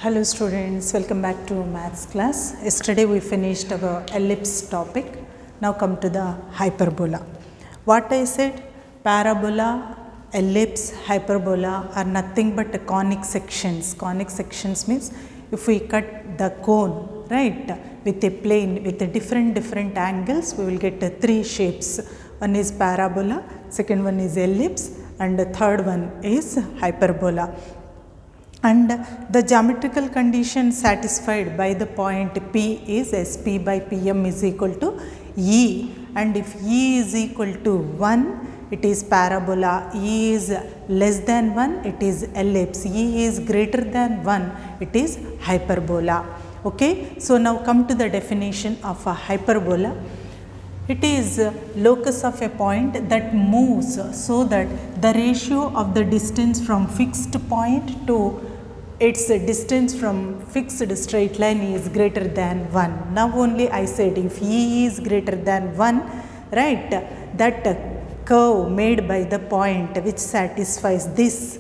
Hello students, welcome back to maths class. Yesterday we finished our ellipse topic. Now come to the hyperbola. What I said, parabola, ellipse, hyperbola are nothing but conic sections. Conic sections means if we cut the cone, right, with a plane with a different angles, we will get three shapes. One is parabola, second one is ellipse, and the third one is hyperbola. And the geometrical condition satisfied by the point P is SP by PM is equal to E, and if E is equal to 1, it is parabola. E is less than 1, it is ellipse. E is greater than 1, it is hyperbola. Okay, so now come to the definition of a hyperbola. It is locus of a point that moves so that the ratio of the distance from fixed point to its distance from fixed straight line is greater than 1. Now only I said if E is greater than 1, right, that curve made by the point which satisfies this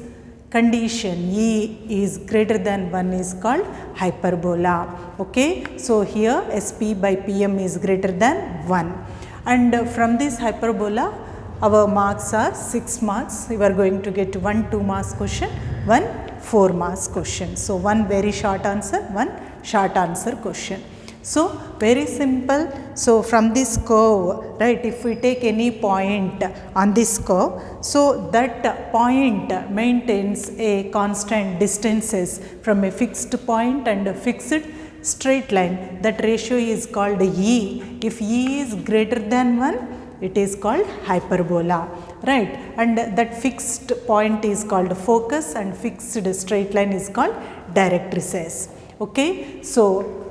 condition E is greater than 1 is called hyperbola. Okay, so here SP by PM is greater than 1, and from this hyperbola our marks are 6 marks. You are going to get 1 2 marks question, 1 4 marks question. So one very short answer, one short answer question. So very simple. So from this curve, right, if we take any point on this curve, so that point maintains a constant distances from a fixed point and a fixed straight line. That ratio is called E. If E is greater than 1, it is called hyperbola, right, and that fixed point is called focus and fixed straight line is called directrices. Okay, so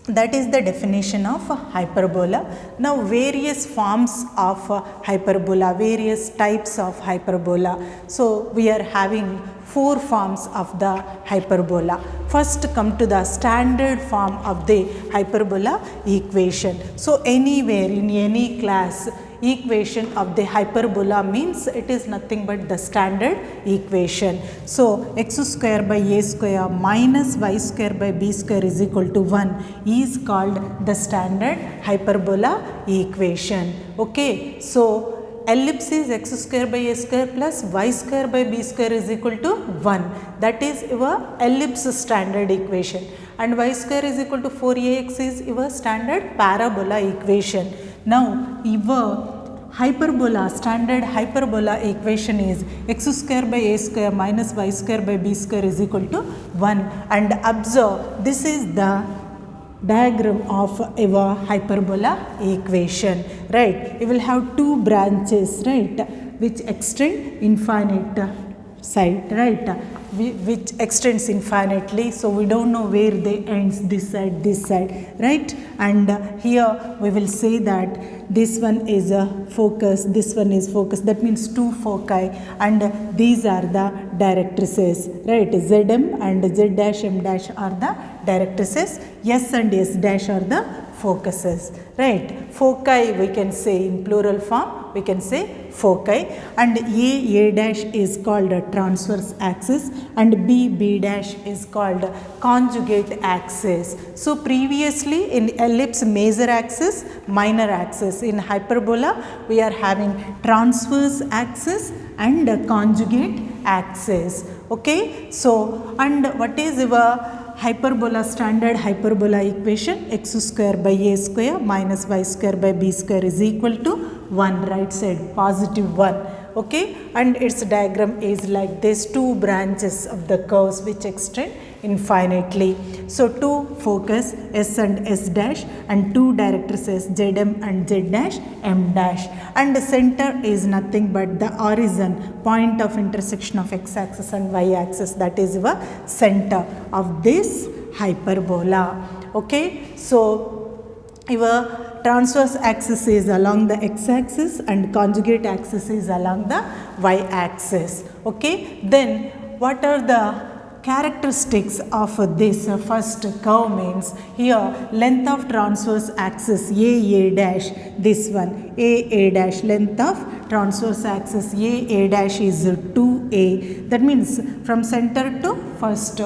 that is the definition of hyperbola. Now various forms of hyperbola, various types of hyperbola. So we are having 4 forms of the hyperbola. First come to the standard form of the hyperbola equation. So anywhere in any class, equation of the hyperbola means it is nothing but the standard equation. So x square by a square minus y square by b square is equal to 1 is called the standard hyperbola equation. Okay, so ellipse is x square by a square plus y square by b square is equal to 1. That is your ellipse standard equation, and y square is equal to 4ax is your standard parabola equation. Now your hyperbola, standard hyperbola equation is x square by a square minus y square by b square is equal to 1, and observe this is the diagram of our hyperbola equation, right. You will have 2 branches, right, which extend infinite side, right, which extends infinitely. So we don't know where they ends, this side, right, and here we will say that this one is a focus, this one is focus, that means 2 foci, and these are the directrices, right, Zm and Z dash M dash are the directrices, S and S dash are the focuses, right. Foci we can say in plural form, we can say foci, and A dash is called a transverse axis and B dash is called conjugate axis. So previously in ellipse major axis, minor axis. In hyperbola we are having transverse axis and conjugate axis. Okay, so and what is your hyperbola, standard hyperbola equation? X square by a square minus y square by b square is equal to 1, right side positive 1. Okay, and its diagram is like this, 2 branches of the curves which extend infinitely. So 2 focus S and S dash and 2 directrices Zm and Z dash M dash, and the center is nothing but the origin, point of intersection of x axis and y axis, that is your center of this hyperbola. Okay, so your transverse axis is along the x-axis and conjugate axis is along the y-axis. Okay, then what are the characteristics of this first curve? Means here length of transverse axis A dash, this one A dash, length of transverse axis A dash is 2a, that means from center to first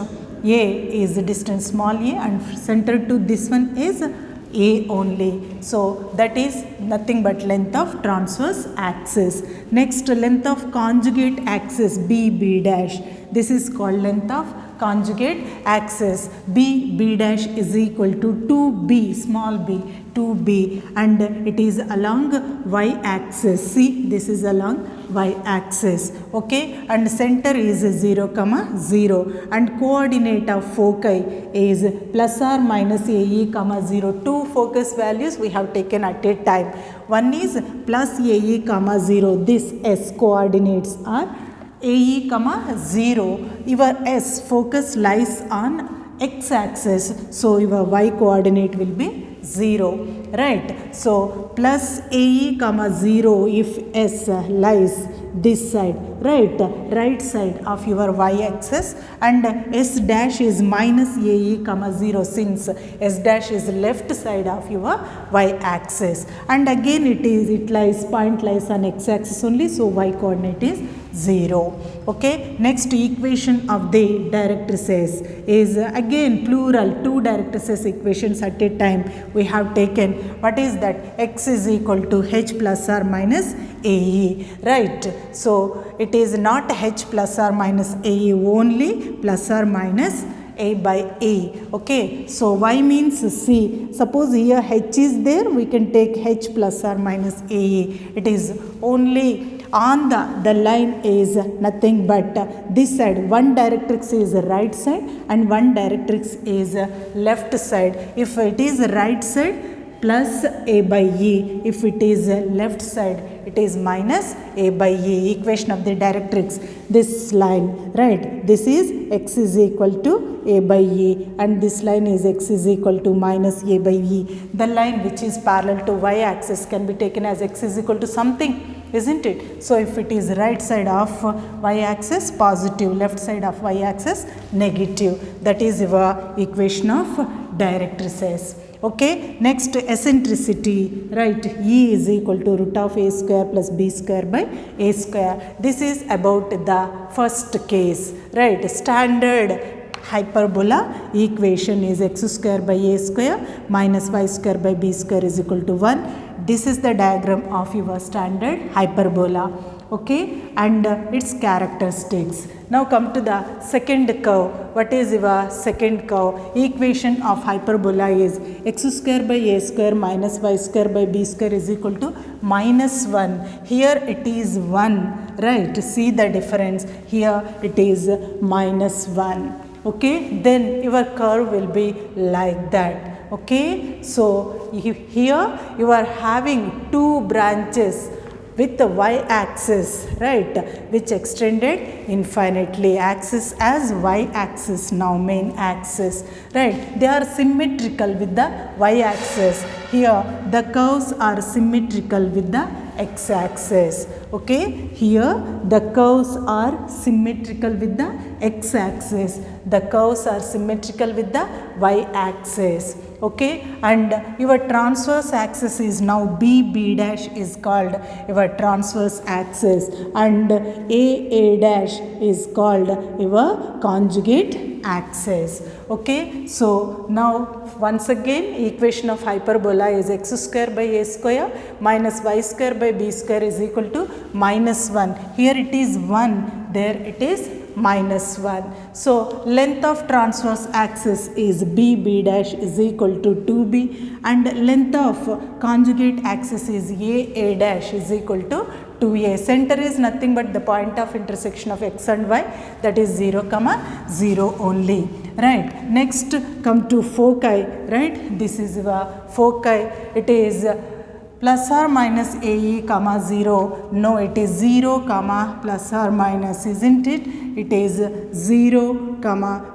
A is the distance small a, and center to this one is A only. So that is nothing but length of transverse axis. Next, length of conjugate axis B dash. This is called length of conjugate axis. B dash is equal to 2b, small b, 2b, and it is along y axis. See, this is along y axis. Okay, and center is 0, 0, and coordinate of foci is plus or minus AE, 0. Two focus values we have taken at a time. One is plus AE, 0. This S coordinates are AE, 0. Your S focus lies on x axis, so your y coordinate will be 0, right? So plus AE, 0 if S lies this side, right side of your y axis, and S dash is minus AE, 0 since S dash is left side of your y axis, and again it lies, point lies on x axis only, so y coordinate is 0. Okay, next equation of the directrices is again plural, two directrices equations at a time we have taken. What is that? X is equal to h plus or minus AE, right? So it is not h plus or minus AE only, plus or minus A by A. Okay, so y means C. Suppose here h is there, we can take h plus or minus AE. It is only on the line is nothing but this side. One directrix is right side and one directrix is left side. If it is right side, plus A by E. If it is left side, it is minus A by E. Equation of the directrix. This line, right? This is x is equal to A by E, and this line is x is equal to minus A by E. The line which is parallel to y axis can be taken as x is equal to something, isn't it? So if it is right side of y axis, positive, left side of y axis, negative. That is your equation of directrices. Okay, next eccentricity, right? E is equal to root of a square plus b square by a square. This is about the first case, right? Standard hyperbola equation is x square by a square minus y square by b square is equal to 1. This is the diagram of your standard hyperbola. Okay, and its characteristics. Now come to the second curve. What is your second curve? Equation of hyperbola is x square by a square minus y square by b square is equal to minus 1. Here it is 1, right? See the difference. Here it is minus 1. Okay, then your curve will be like that. Okay, so here you are having two branches with the y-axis, right, which extended infinitely, axis as y-axis, now main axis, right. They are symmetrical with the y-axis. Here the curves are symmetrical with the x-axis. Okay, here the curves are symmetrical with the x-axis. The curves are symmetrical with the y-axis. Okay, and your transverse axis is now B dash is called your transverse axis, and A dash is called your conjugate axis. Okay, so now once again equation of hyperbola is x square by a square minus y square by b square is equal to minus 1. Here it is 1, there it is minus 1. So length of transverse axis is B dash is equal to 2b, and length of conjugate axis is A dash is equal to 2a. Center is nothing but the point of intersection of x and y, that is 0, 0 only, right. Next come to foci, right. This is the foci. It is plus or minus AE, 0. No, it is 0, plus or minus, isn't it? It is 0,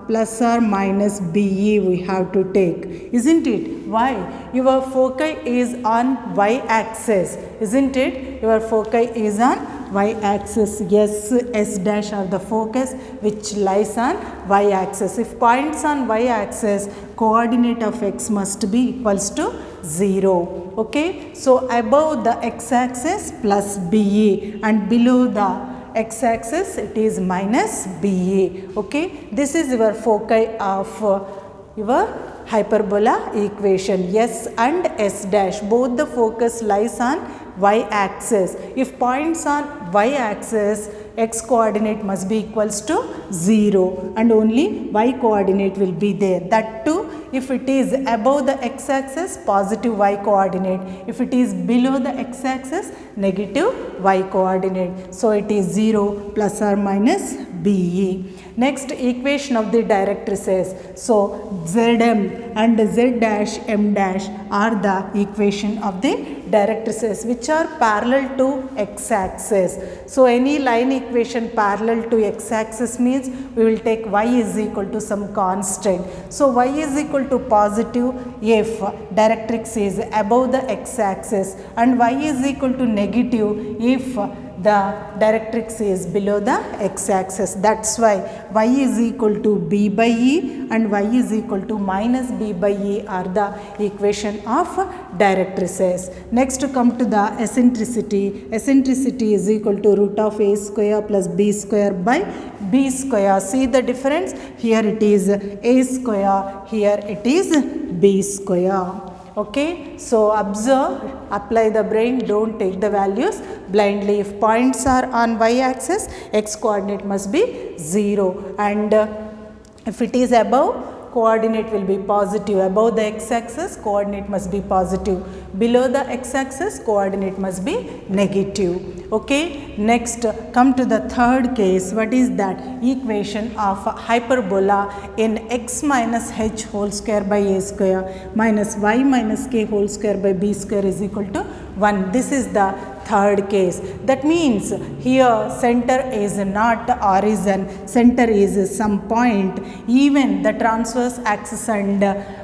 plus or minus BE we have to take, isn't it? Why? Your foci is on y-axis, isn't it? Your foci is on y-axis. Yes, S dash are the focus which lies on y-axis. If points on y-axis, coordinate of x must be equals to 0. Okay, so above the x-axis plus BE and below the x-axis it is minus BA. Okay, this is your foci of your hyperbola equation. S and S dash, both the focus lies on y-axis. If points on y-axis, x coordinate must be equals to 0 and only y coordinate will be there. That too, if it is above the x-axis, positive y coordinate. If it is below the x-axis, negative y coordinate. So it is 0 plus or minus BE. Next, equation of the directrices. So Zm and Z dash M dash are the equation of the directrices which are parallel to x-axis. So any line equation parallel to x-axis means we will take y is equal to some constant. So y is equal to positive if directrix is above the x-axis and y is equal to negative if the directrix is below the x-axis. That's why y is equal to b by e and y is equal to minus b by e are the equation of directrices. Next, to come to the eccentricity. Eccentricity is equal to root of a square plus b square by b square. See the difference? Here it is a square, here it is b square. Okay, so observe, apply the brain, don't take the values blindly. If points are on y-axis, x coordinate must be 0 and if it is above, coordinate will be positive. Above the x-axis, coordinate must be positive. Below the x-axis, coordinate must be negative. Okay, next come to the third case. What is that? Equation of hyperbola in x minus h whole square by a square minus y minus k whole square by b square is equal to 1. This is the third case. That means here center is not origin, center is some point. Even the transverse axis and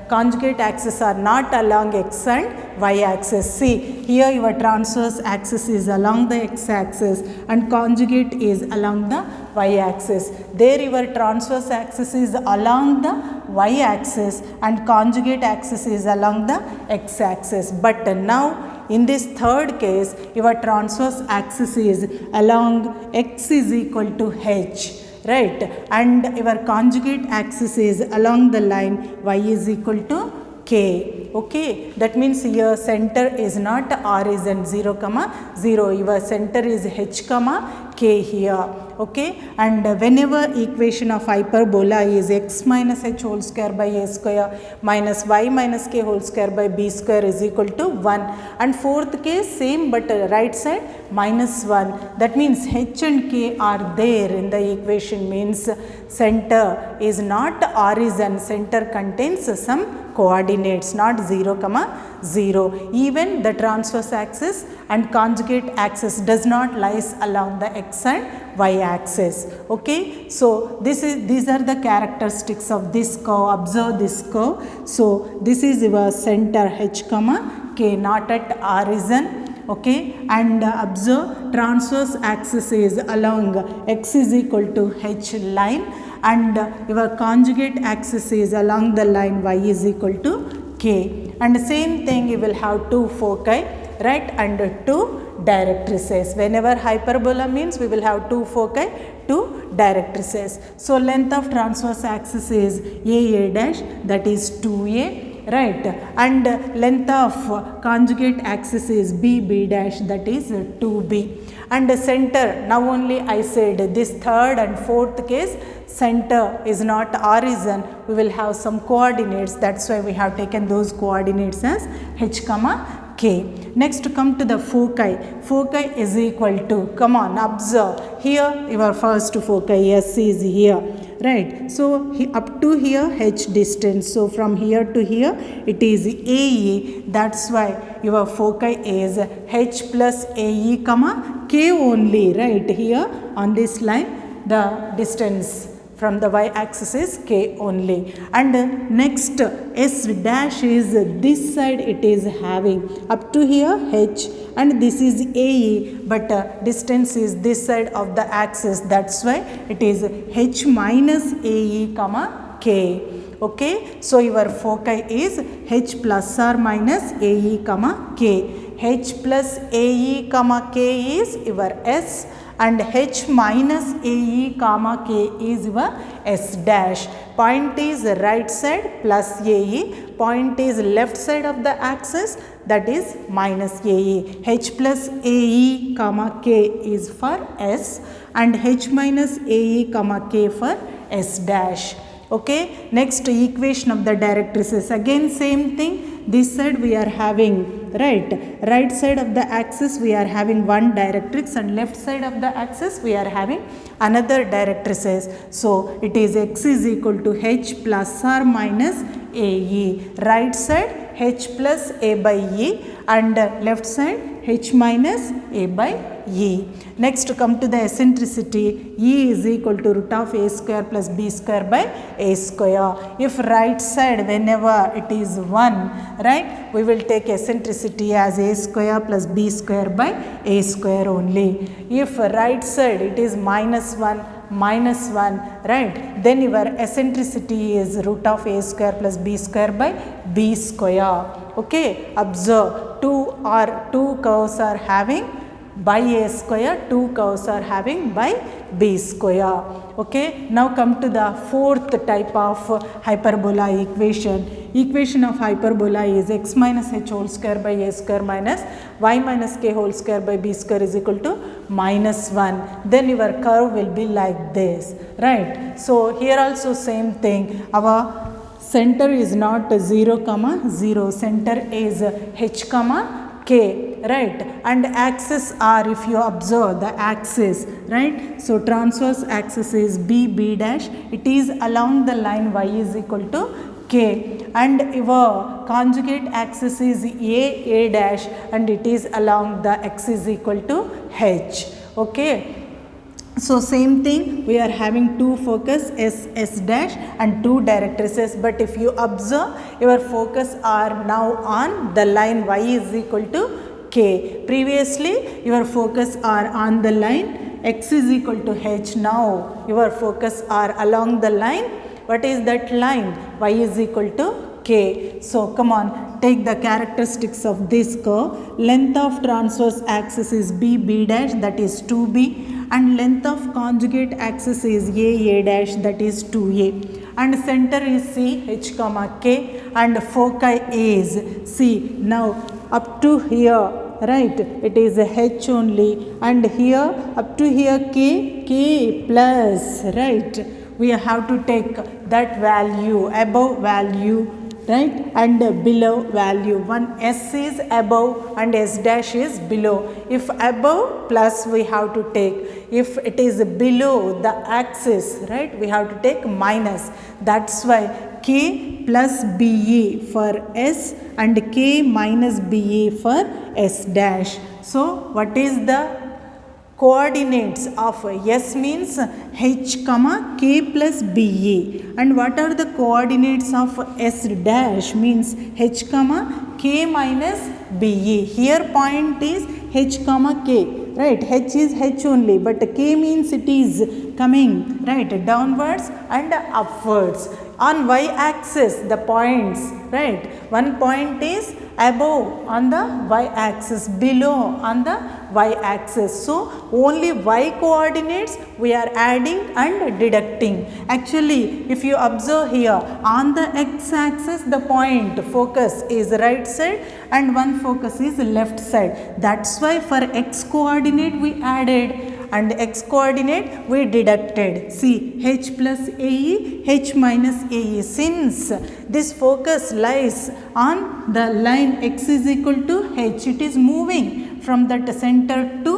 conjugate axis are not along x and y axis. See, here your transverse axis is along the x axis and conjugate is along the y axis. There your transverse axis is along the y axis and conjugate axis is along the x axis. But now in this third case, your transverse axis is along x is equal to h, right? And your conjugate axis is along the line y is equal to k. Okay, that means here center is not origin 0, 0. Your center is h, k here. Okay, and whenever equation of hyperbola is x minus h whole square by a square minus y minus k whole square by b square is equal to 1, and fourth case same but right side minus 1. That means h and k are there in the equation, means center is not origin, center contains some coordinates, not 0, 0. Even the transverse axis and conjugate axis does not lies along the x and y axis. Okay, so these are the characteristics of this curve. Observe this curve. So this is your center h, k, not at origin. Okay, and observe transverse axis is along x is equal to h line and your conjugate axis is along the line y is equal to k. And same thing you will have two foci, right, and two directrices. Whenever hyperbola means we will have two foci, two directrices. So length of transverse axis is a dash, that is 2a, right, and length of conjugate axis is b dash, that is 2b. And center, now only I said this third and fourth case center is not origin, we will have some coordinates, that's why we have taken those coordinates as h, k. Next, to come to the foci. Foci is equal to, come on, observe, here your first foci S is here, right. So up to here h distance, so from here to here it is AE, that's why your foci is h plus AE, k only, right. Here on this line the distance from the y-axis is k only. And next S dash is this side, it is having up to here h and this is AE, but distance is this side of the axis, that's why it is h minus AE, k. Okay, so your foci is h plus or minus AE, k. h plus AE, k is your S and h minus AE comma k is your S dash. Point is right side plus AE, point is left side of the axis, that is minus AE. H plus AE comma k is for S and h minus AE comma k for S dash. Okay, next equation of the directrices, again same thing. This side we are having right side of the axis we are having one directrix and left side of the axis we are having another directrices. So it is x is equal to h plus or minus AE. Right side h plus A by E and left side h minus A by E. Next come to the eccentricity. E is equal to root of A square plus B square by A square. If right side whenever it is 1, right, we will take eccentricity as A square plus B square by A square only. If right side it is minus 1, right, then your eccentricity is root of A square plus B square by B square. Okay, observe two curves are having by A square, two curves are having by B square. Okay, now come to the fourth type of hyperbola equation. Equation of hyperbola is x minus h whole square by A square minus y minus k whole square by B square is equal to minus 1. Then your curve will be like this, right? So here also same thing. Our center is not 0, 0. Center is h, k, right, and axis are, if you observe the axis, right, so transverse axis is b dash, it is along the line y is equal to k, and your conjugate axis is a dash and it is along the x is equal to h. Okay, so same thing, we are having two focus S dash and two directrices, but if you observe, your focus are now on the line y is equal to k. Previously your focus are on the line x is equal to h. Now your focus are along the line, what is that line? Y is equal to k. So come on, take the characteristics of this curve. Length of transverse axis is b dash, that is 2b, and length of conjugate axis is a dash, that is 2a, and center is c, h, k, and foci is c. Now up to here, right, it is a h only, and here up to here k plus, right, we have to take that value, above value, right, and below value. One S is above and S dash is below. If above, plus we have to take. If it is below the axis, right, we have to take minus. That's why k plus BE for S and k minus BE for S dash. So what is the coordinates of S means h, k plus BE, and what are the coordinates of S dash means h, k minus BE. Here point is h, k, right, h is h only, but k means it is coming, right, downwards and upwards. On y axis the points, right, one point is above on the y axis, below on the y axis. So only y coordinates we are adding and deducting. Actually if you observe here, on the x axis the point focus is right side and one focus is left side. That's why for x coordinate we added and x coordinate we deducted. See, h plus AE, h minus AE. Since this focus lies on the line x is equal to h, it is moving from that center to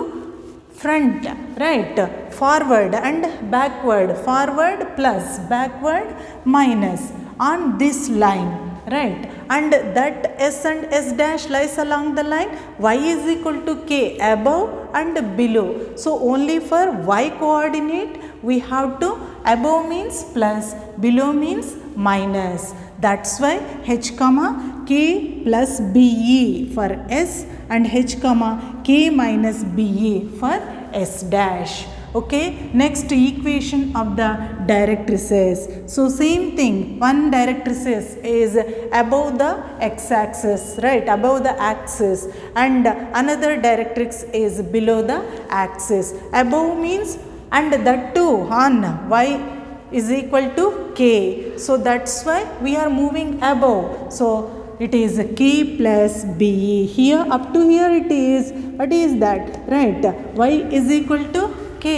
front, right, forward and backward, forward plus backward minus on this line, right, and that S and S dash lies along the line y is equal to k, above and below. So only for y coordinate we have to, above means plus, below means minus. That's why h, k plus BE for S and h, k minus BE for S dash. Okay, next equation of the directrices. So same thing, one directrices is above the x-axis, right, above the axis, and another directrix is below the axis. Above means, and that too on y is equal to k. So that's why we are moving above. So it is k plus be. Here up to here it is, what is that, right, y is equal to k.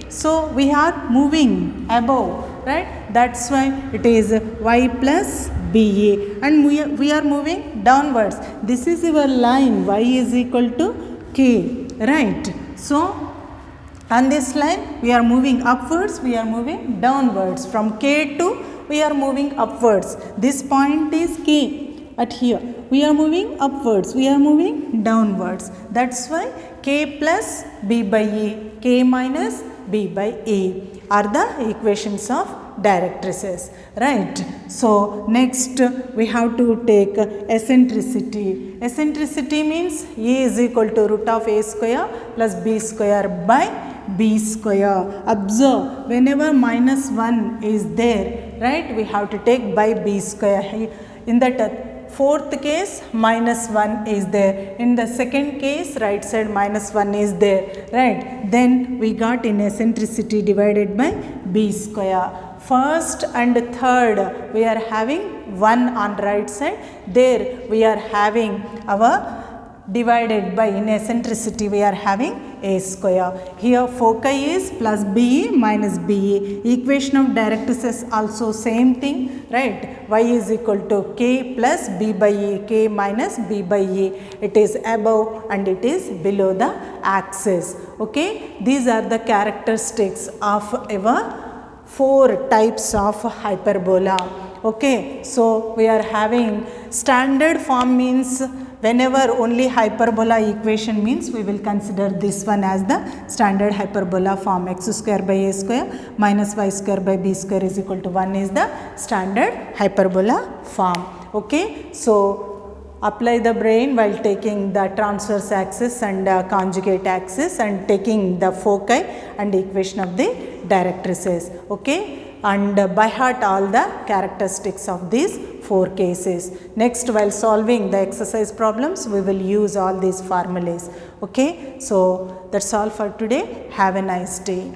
So we are moving above, right, that's why it is y plus be, and we are moving downwards. This is your line, y is equal to k, right. So on this line we are moving upwards, we are moving downwards. From k to we are moving upwards. This point is k. At here we are moving upwards, we are moving downwards. That's why k plus b by a, k minus b by a are the equations of directrices, right. So next we have to take eccentricity. Eccentricity means a is equal to root of a square plus b square by b square. Observe, whenever minus 1 is there, right, we have to take by b square. In that fourth case minus 1 is there, in the second case right side minus 1 is there, right. Then we got in eccentricity divided by b square. First and third we are having 1 on right side, there we are having our divided by, in eccentricity we are having a square. Here foci is plus be minus be. Equation of directrices also same thing, right, y is equal to k plus b by a, k minus b by a. It is above and it is below the axis. Okay, these are the characteristics of our 4 types of hyperbola. Okay, so we are having standard form means whenever only hyperbola equation means we will consider this one as the standard hyperbola form. X square by a square minus y square by b square is equal to 1 is the standard hyperbola form. Okay, so apply the brain while taking the transverse axis and conjugate axis and taking the foci and equation of the directrices. Okay, and by heart all the characteristics of these 4 cases. Next, while solving the exercise problems, we will use all these formulas. Okay, so that's all for today. Have a nice day.